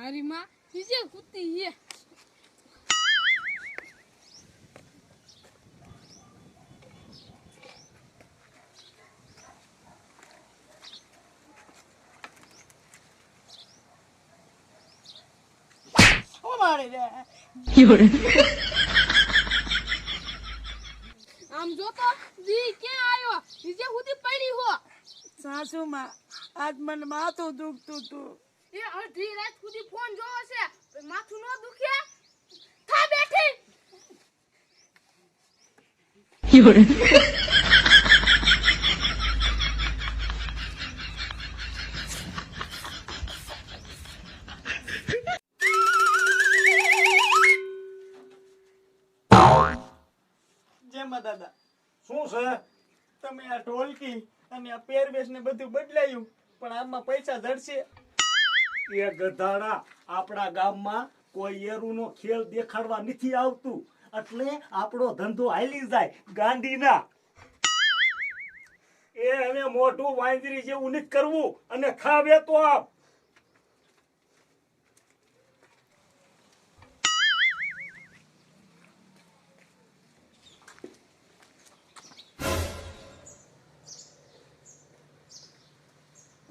મારી માં નીચે કૂદતી હે. આમ જો તો દી ક્યાં આવ્યો નીચે સુધી પડી હો. સાસુમાં આજ મને માથું દુખતું તું. એ અડધી રાત સુધી ફોન જોવો છે માથું ન દુખે થા બેઠી. જેમાં દાદા શું છે? તમે આ ઢોલકી અને આ પહેરવેશ ને બધું બદલાયું પણ આમાં પૈસા જડશે? એ ગધાડા આપણા ગામમાં કોઈ એરુનો ખેલ દેખાડવા નથી આવતું એટલે આપણો ધંધો હાલી જાય ગાંધીના. એ હવે મોઢું વાંદરી જેવું નથી કરવું અને ખાવે તો આપ.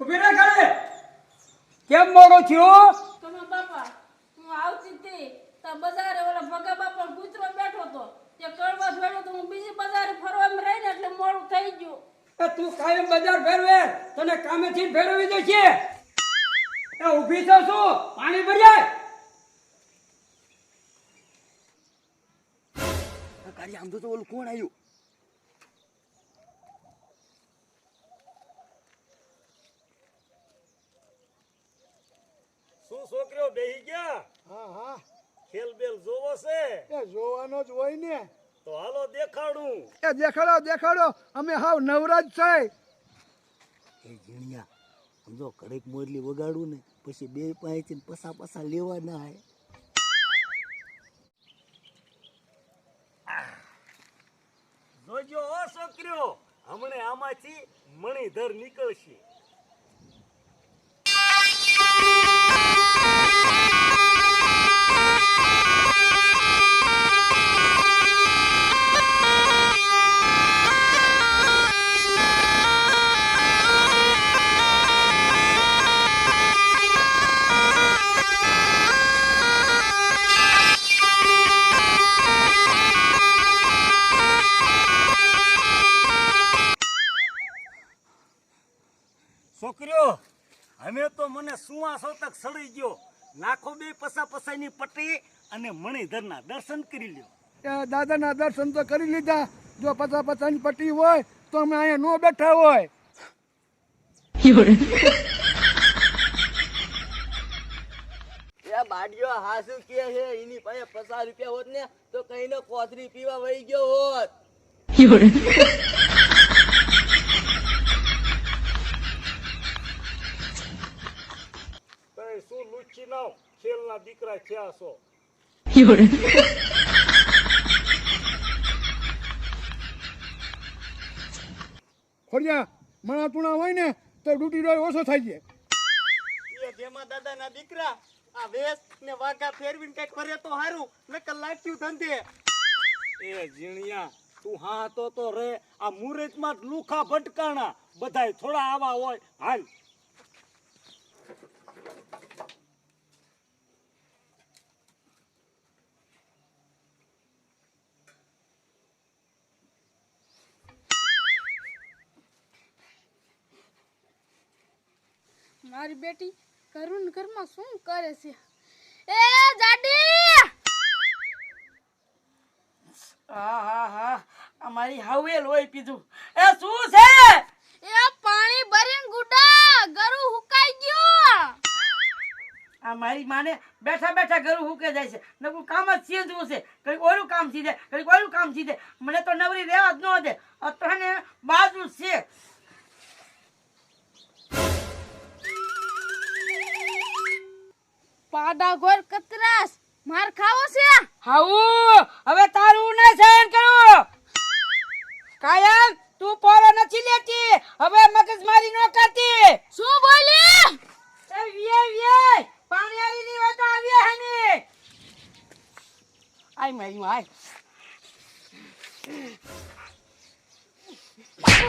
ઉભી રે ઘરે. કેમ મોડો થયો? તમે બાપા હું આવતી હતી તો બજારે ઓલા ભગા બાપા કૂતરો બેઠો તો તે કડવા જોડ્યો તો હું બીજી બજારે ફરવામાં રહીને એટલે મોડું થઈ ગયું. એ તું કાયમ બજાર ફેરવે તને કામેથી ફેરવી દે છે. એ ઊભી તો શું પાણી ભર્યા? ગાડી આમ તો ઓલું કોણ આવ્યું? શું છોકરીઓ બેહી ગયા? હા હા ખેલ બેલ જોવો છે એ જોવાનો જ હોય ને. તો હાલો દેખાડું. એ દેખાડો દેખાડો અમે હાવ નવરાજ છે. એ જીણિયા સમજો કડક મોરલી વગાડું ને પછી બે પાસેથી પસા પસા લેવાના હે. જોજો ઓ છોકરીઓ હમણે આમાંથી મણિધર નીકળશે. છોકરીઓ હવે તો મને સુવા સોતક સડી ગયો. નાખો બે પસા પસાની પટ્ટી અને મણિધરના દર્શન કરી લ્યો. એ દાદાના દર્શન તો કરી લીધા. જો પચાસ પચાસની પટ્ટી હોય તો અમે અહીંયા નો બેઠા હોય. એ બાડીઓ હાસુ કે છે એની પાસે 50 રૂપિયા હોત ને તો કઈ નો કોથરી પીવા વહી ગયો હોત. તઈ શું લુચી નાવ ખેલના દીકરા થયા છો. ખોડિયા મણા ટુણા હોય ને તો ડૂટી રોય ઓછો થાય છે. એ જેમાં દાદાના દીકરા આ વેસ ને વાઘા ફેરવીને કઈક કરે તો હારું નકર લાગ્યું ધંધે. એ જીણિયા તું હા તો રે આ મુરતમાં જ લુખા ભટકાણા બધાય થોડા આવા હોય. હાલ મારી બેટી કરુણ ઘરમાં શું કરે છે? એ જાડી હા હા હા અમારી હાવેલ હોય પીધું. એ શું છે? એ પાણી ભરીને ગુડા ગરુ હુકાઈ ગયો. આ મારી માને બેઠા બેઠા ઘરું હુકે જાય છે. નકરું કામ જ સીધું છે. કઈ ઓલું કામ સીધે કઈ ઓલું કામ સીધે. મને તો નવરી રહેવા જ ન દે. અત્યારે બાજુ છે. પાડા ગોર કતરાસ માર ખાવો છે? હાઉ હવે તારું ને સહન કરો. કાયમ તું પોરો નથી લેતી. હવે મગજમારી ન કરતી. શું બોલી? એ વીએ પાણી આલી ની વાત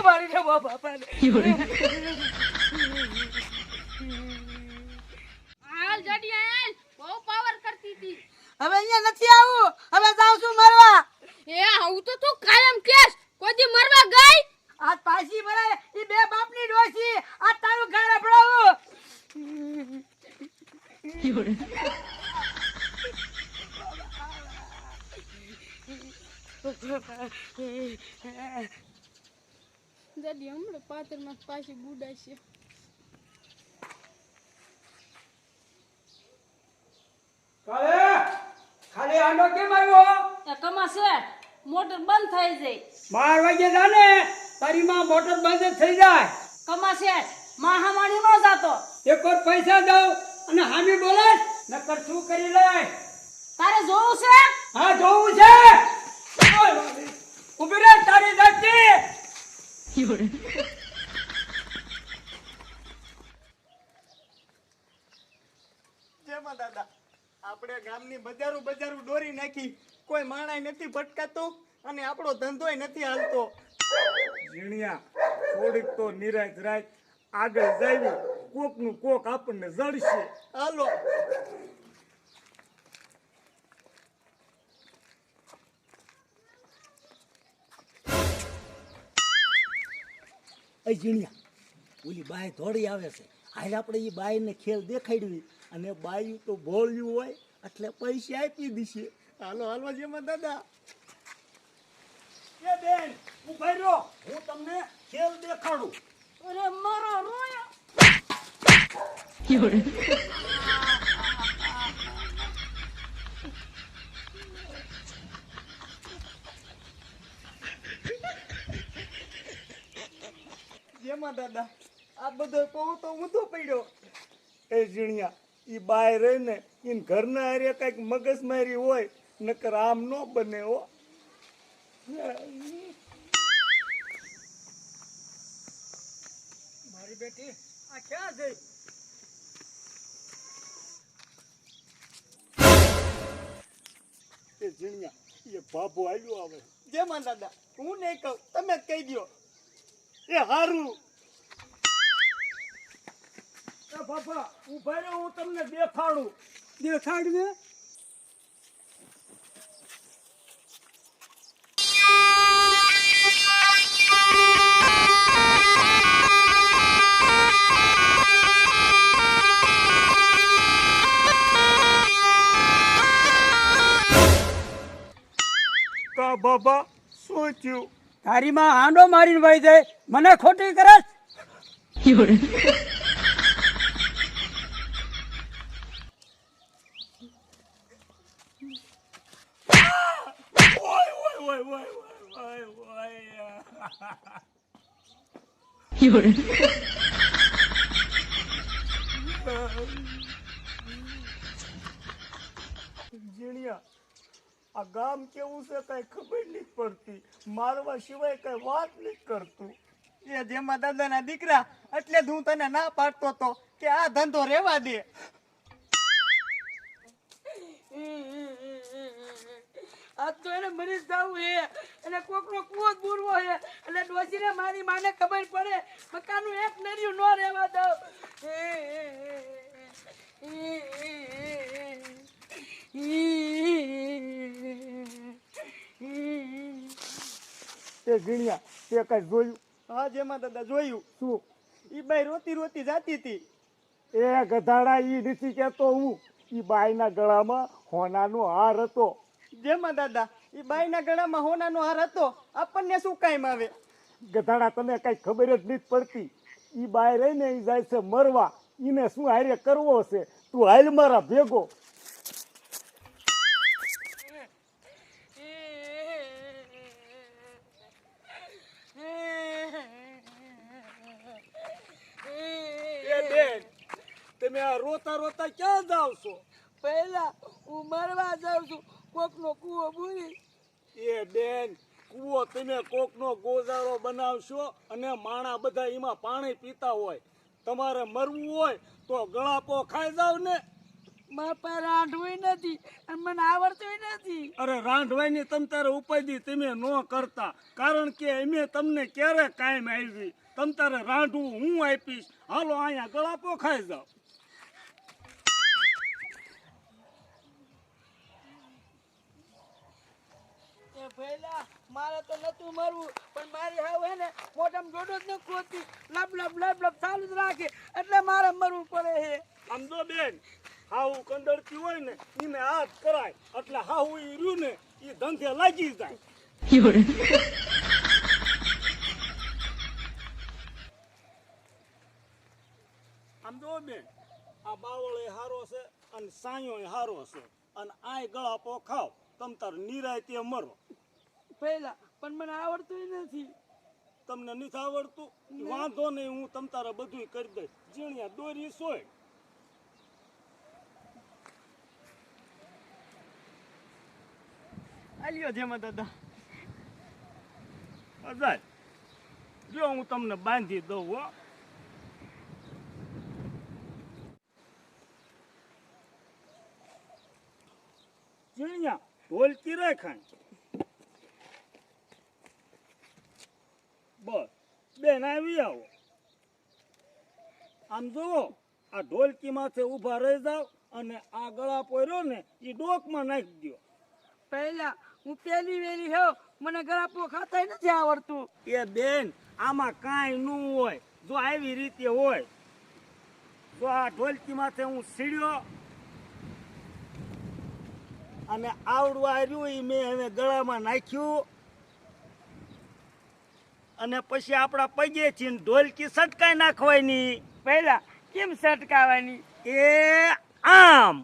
મારી દે મારા બાપાને. હાલ જડિયા હાલ બહુ પાવર કરતી હતી હવે અહીંયા નથી આવું, હવે જાઉં છું મરવા. એ આવું તો તું કાયમ કેસ કોઈ દી મરવા ગઈ આજ પાછી મરાય ઈ બે બાપની ડોસી આ તારું ઘર અપડાવું. જડિયા હમણાં પાતરમાં પાછી ગુડાશે ખાલી આંડો કેમ આવ્યો? એ કમા છે મોટર બંધ થઈ જાય 12 વાગે જાને તારી માં મોટર બંધ જ થઈ જાય. કમા છે માહામાણી નો જાતો એક વાર પૈસા દઉં અને હામી બોલે નકર શું કરી લે? તારે જોવું છે હા જોવું છે. ઉભી રે તારી જાતી. જેમાં દાદા આપણે ગામની બજારું દોરી નાખી, કોઈ માણાય નથી ભટકાતો અને આપણો ધંધોય નથી હાલતો. ઝીણિયા થોડીક તો નિરાશ રાખ, આગળ જાવી કોકનું કોક આપણને જડશે. હાલો ઝીણિયા ઓલી બાય દોડી આવે છે, હાલ આપણે એ બાયને ખેલ દેખાડવી અને બાયું તો ભોળ્યું હોય એટલે પૈસા આપી દીશે. હાલો હાલો જેમાં દાદા. એ બેન ઉભા રહ્યો, હું તમને ખેલ દેખાડું. અરે મારો રોયો જેમાં દાદા આ બધો કહું તો ઊંધો પડ્યો. એ ઝીણિયા ઈ બાય રહી ને ઈન ઘરના હારે કઈક મગજમારી હોય, નકર આમ ન બને હો. મારી બેટી આ ક્યાં જઈ? એ ઝીણિયા એ બાબો આવ્યો આવે. જેમાં દાદા હું નહીં કહું, તમે જ કહી દો. એ હારું. એ બાપા ઉભા રહ્યો, હું તમને દેખાડું. દેખાડ ને. કા બાબા શું થયું? તારી માં હાંડો મારીને વહી જાય, મને ખોટી કરે. ઓય ઓય ઓય ઓય ઓય ઓય. ઝીણિયા આ ગામ કેવું છે કઈ ખબર નહીં પડતી, મારવા સિવાય કઈ વાત નહીં કરતું. એ જેમાં દાદાના દીકરા એટલે જ હું તને ના પાડતો તો કે આ ધંધો રેવા દે. આજ તો એને મરી જવું હે અને કોકનો કૂવો જ બુરવો હે એટલે ડોસીને મારી માને ખબર પડે મકાનનું એક નર્યું ન રહેવા દઉં. એ ઝીણિયા તે કઈ જોયું? હા જેમાં દાદા જોયું. શું? ઈ બાઈ રોતી રોતી જાતી હતી. એ ગધાડા ઈ નથી કેતો હું, ઈ બાઈના ગળામાં હોનાનો હાર હતો. જેમાં દાદા ઈ બાઈના ગળામાં હોનાનો હાર હતો, આપણને શું કામ આવે? ગધાડા તને કઈ ખબર જ નથી પડતી. ઈ બાઈ રહીને ઈ જાય છે મરવા, ઈને શું હારે કરવો છે? તું હાલ મારા ભેગો. તમે આ રોતા રોતા ક્યાં જાવ છો? પહેલા હું મરવા જાઉં છું, કોકનો કૂવો બુરી. એ બેન કૂવો તમે કોકનો ગોજારો બનાવશો અને માણા બધા એમાં પાણી પીતા હોય. તમારે મરવું હોય તો ગળાપો ખાઈ જાવ ને. બાપા રાંધવું નથી અને મને આવડતું નથી. અરે રાંધવાની તમ તારે ઉપાધિ તમે ન કરતા, કારણ કે અમે તમને ક્યારે કાયમ આવી. તમ તારે રાંધવું હું આપીશ. હાલો અહીંયા ગળા પોખાઈ જાઓ. એ ભઈલા મારે તો નતું મરવું, પણ મારી હાવ હે ને મોઢામાં જોડો જ ન ખોતી, લબ લબ લબ લબ ચાલુ જ રાખે, એટલે મારે મરવું પડે હે. આમ જો બેન, હાવું કંદરતી હોય ને એને હાથ કરાય એટલે હાવું ઈ રહ્યું ને એ ધંધે લાગી જાય. આમ જો બેન, આ બાવળ એ હારો છે અને સાયો એ હારો છે, અને આય ગળા પોખાવ તમ તાર નિરાય તે મરો. ભઈલા પણ મને આવડતું નથી. તમને નથી આવડતું? વાંધો નહીં, હું તમ તારે બધું કરી દઈશ. જીણિયા દોરી સોય. આલ્યો જેમાં દાદા. અજાય જો હું તમને બાંધી દઉં હો. જીણિયા ઢોલકી રાખાય. બસ બેન આવી આવો. આમ જુઓ, આ ઢોલકી માથે ઊભા રહી જાવ અને આ ગળા પોર્યો ને એ ડોકમાં નાખી દો. પહેલા હું પેલી વેલી હો, મને ગળાપો ખાતા નથી આવડતું. એ બેન આમાં કાંઈ ન હોય, જો આવી રીતે હોય. જો આ ઢોલકી માથે હું સીડ્યો અને આવડું આવ્યું એ મેં હવે ગળામાં નાખ્યું, અને પછી આપણા પગેથી ઢોલકી સટકાઈ નાખવાની. પહેલા કેમ સટકાવાની? એ આમ.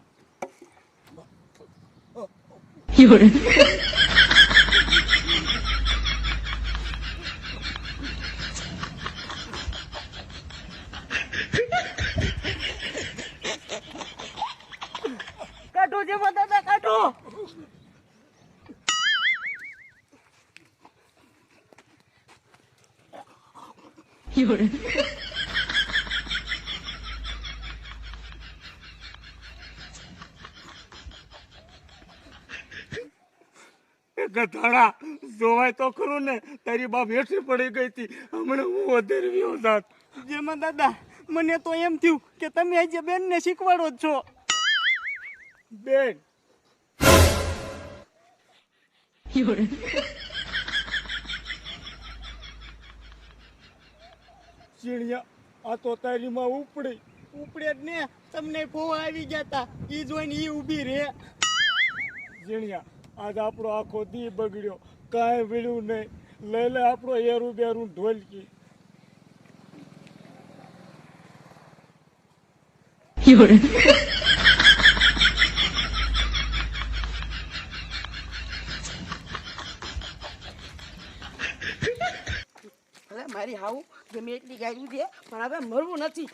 કાઢો જેમાં દાદા, કાઢો. ગધાડા જોવાય તો ખરું ને, તારી બાપ હેઠી પડી ગઈ હતી, હમણાં હું વધારે વ્યો જાત. જેમાં દાદા મને તો એમ થયું કે તમે આજે બેનને શીખવાડો જ છો. બેન ચીણિયા, આ તો તારી માં ઉપડી. ઉપડે જ ને, તમને ફોવા આવી ગયા તા, ઈ જોઈને ઈ ઊભી રે. જીણિયા, આજ આપણો આખો દી બગડ્યો, કાંઈ વિળ્યું નહીં. લઈ લે આપણો એરું બેરું ઢોલકી. અરે મારી હાવું ગમે એટલી ગાયું છે, પણ હવે મરવું નથી.